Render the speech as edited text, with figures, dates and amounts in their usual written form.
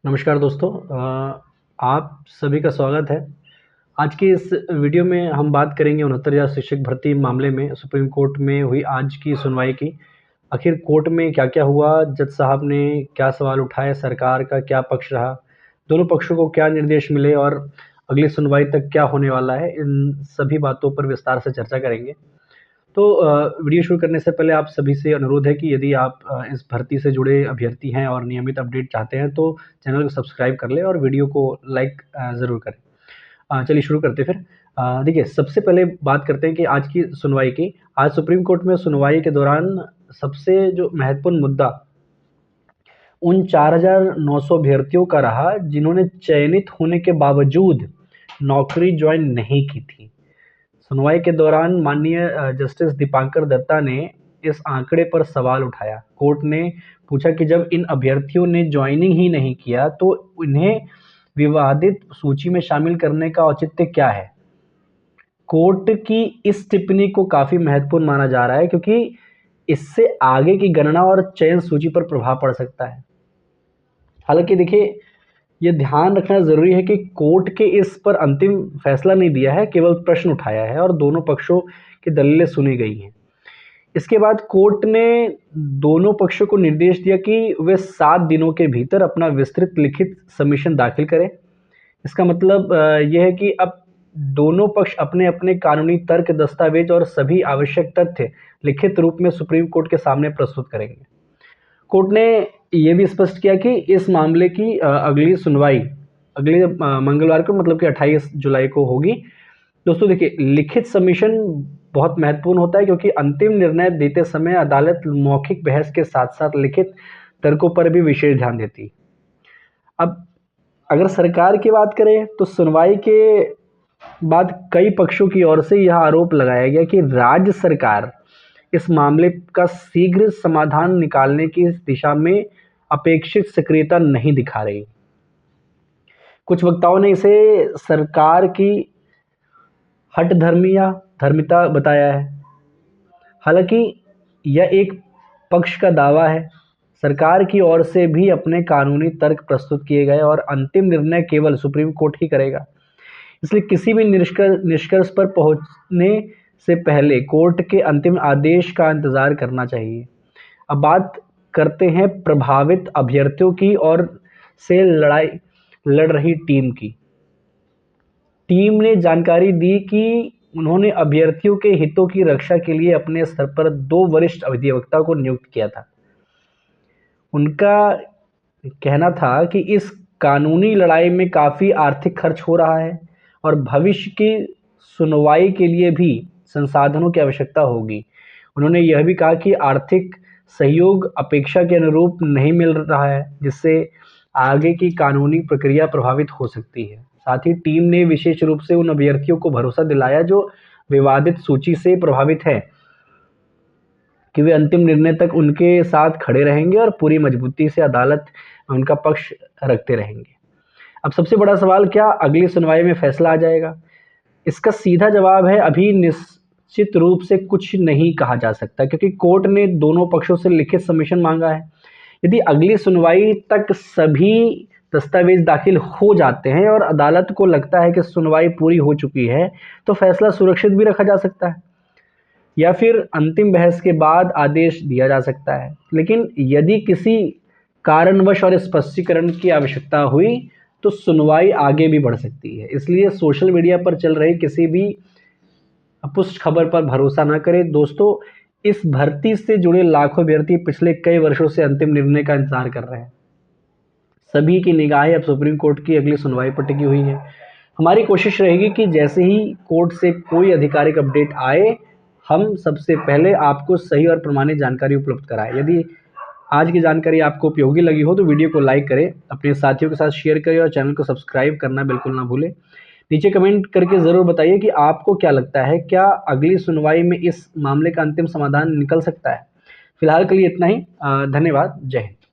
नमस्कार दोस्तों, आप सभी का स्वागत है। आज की इस वीडियो में हम बात करेंगे 69,000 शिक्षक भर्ती मामले में सुप्रीम कोर्ट में हुई आज की सुनवाई की। आखिर कोर्ट में क्या-क्या हुआ, जज साहब ने क्या सवाल उठाए, सरकार का क्या पक्ष रहा, दोनों पक्षों को क्या निर्देश मिले और अगली सुनवाई तक क्या होने वाला है, इन सभी बातों पर विस्तार से चर्चा करेंगे। तो वीडियो शुरू करने से पहले आप सभी से अनुरोध है कि यदि आप इस भर्ती से जुड़े अभ्यर्थी हैं और नियमित अपडेट चाहते हैं तो चैनल को सब्सक्राइब कर लें और वीडियो को लाइक ज़रूर करें। चलिए शुरू करते हैं फिर। देखिए, सबसे पहले बात करते हैं कि आज की सुनवाई की। आज सुप्रीम कोर्ट में सुनवाई के दौरान सबसे जो महत्वपूर्ण मुद्दा उन 4,900 अभ्यर्थियों का रहा जिन्होंने चयनित होने के बावजूद नौकरी ज्वाइन नहीं की थी। सुनवाई के दौरान माननीय जस्टिस दीपांकर दत्ता ने इस आंकड़े पर सवाल उठाया। कोर्ट ने पूछा कि जब इन अभ्यर्थियों ने ज्वाइनिंग ही नहीं किया तो उन्हें विवादित सूची में शामिल करने का औचित्य क्या है? कोर्ट की इस टिप्पणी को काफ़ी महत्वपूर्ण माना जा रहा है क्योंकि इससे आगे की गणना और चयन सूची पर प्रभाव पड़ सकता है। हालांकि देखिए, ये ध्यान रखना ज़रूरी है कि कोर्ट के इस पर अंतिम फैसला नहीं दिया है, केवल प्रश्न उठाया है और दोनों पक्षों की दलीलें सुनी गई हैं। इसके बाद कोर्ट ने दोनों पक्षों को निर्देश दिया कि वे 7 दिनों के भीतर अपना विस्तृत लिखित सबमिशन दाखिल करें। इसका मतलब यह है कि अब दोनों पक्ष अपने अपने कानूनी तर्क, दस्तावेज और सभी आवश्यक तथ्य लिखित रूप में सुप्रीम कोर्ट के सामने प्रस्तुत करेंगे। कोर्ट ने यह भी स्पष्ट किया कि इस मामले की अगली सुनवाई अगले मंगलवार को मतलब कि 28 जुलाई को होगी। दोस्तों देखिए, लिखित सबमिशन बहुत महत्वपूर्ण होता है क्योंकि अंतिम निर्णय देते समय अदालत मौखिक बहस के साथ-साथ लिखित तर्कों पर भी विशेष ध्यान देती है। अब अगर सरकार की बात करें तो सुनवाई के बाद कई पक्षों की ओर से यह आरोप लगाया गया कि राज्य सरकार इस मामले का शीघ्र समाधान निकालने की दिशा में अपेक्षित सक्रियता नहीं दिखा रही। कुछ वक्ताओं ने इसे सरकार की हठधर्मिता बताया है। हालांकि यह एक पक्ष का दावा है। सरकार की ओर से भी अपने कानूनी तर्क प्रस्तुत किए गए और अंतिम निर्णय केवल सुप्रीम कोर्ट ही करेगा। इसलिए किसी भी निष्कर्ष पर पहुंचने से पहले कोर्ट के अंतिम आदेश का इंतजार करना चाहिए। अब बात करते हैं प्रभावित अभ्यर्थियों की और से लड़ रही टीम की। टीम ने जानकारी दी कि उन्होंने अभ्यर्थियों के हितों की रक्षा के लिए अपने स्तर पर 2 वरिष्ठ अधिवक्ता को नियुक्त किया था। उनका कहना था कि इस कानूनी लड़ाई में काफ़ी आर्थिक खर्च हो रहा है और भविष्य की सुनवाई के लिए भी संसाधनों की आवश्यकता होगी। उन्होंने यह भी कहा कि आर्थिक सहयोग अपेक्षा के अनुरूप नहीं मिल रहा है, जिससे आगे की कानूनी प्रक्रिया प्रभावित हो सकती है। साथ ही टीम ने विशेष रूप से उन अभ्यर्थियों को भरोसा दिलाया जो विवादित सूची से प्रभावित है कि वे अंतिम निर्णय तक उनके साथ खड़े रहेंगे और पूरी मजबूती से अदालत में उनका पक्ष रखते रहेंगे। अब सबसे बड़ा सवाल, क्या अगली सुनवाई में फैसला आ जाएगा? इसका सीधा जवाब है अभी निश्चित रूप से कुछ नहीं कहा जा सकता क्योंकि कोर्ट ने दोनों पक्षों से लिखित सबमिशन मांगा है। यदि अगली सुनवाई तक सभी दस्तावेज दाखिल हो जाते हैं और अदालत को लगता है कि सुनवाई पूरी हो चुकी है तो फैसला सुरक्षित भी रखा जा सकता है या फिर अंतिम बहस के बाद आदेश दिया जा सकता है। लेकिन यदि किसी कारणवश और स्पष्टीकरण की आवश्यकता हुई तो सुनवाई आगे भी बढ़ सकती है। इसलिए सोशल मीडिया पर चल रही किसी भी अपुष्ट खबर पर भरोसा न करें। दोस्तों, इस भर्ती से जुड़े लाखों अभ्यर्थी पिछले कई वर्षों से अंतिम निर्णय का इंतजार कर रहे हैं। सभी की निगाहें अब सुप्रीम कोर्ट की अगली सुनवाई पर टिकी हुई है। हमारी कोशिश रहेगी कि जैसे ही कोर्ट से कोई आधिकारिक अपडेट आए, हम सबसे पहले आपको सही और प्रमाणित जानकारी उपलब्ध कराएं। यदि आज की जानकारी आपको उपयोगी लगी हो तो वीडियो को लाइक करें, अपने साथियों के साथ शेयर करें और चैनल को सब्सक्राइब करना बिल्कुल ना भूलें। नीचे कमेंट करके ज़रूर बताइए कि आपको क्या लगता है, क्या अगली सुनवाई में इस मामले का अंतिम समाधान निकल सकता है? फिलहाल के लिए इतना ही। धन्यवाद। जय हिंद।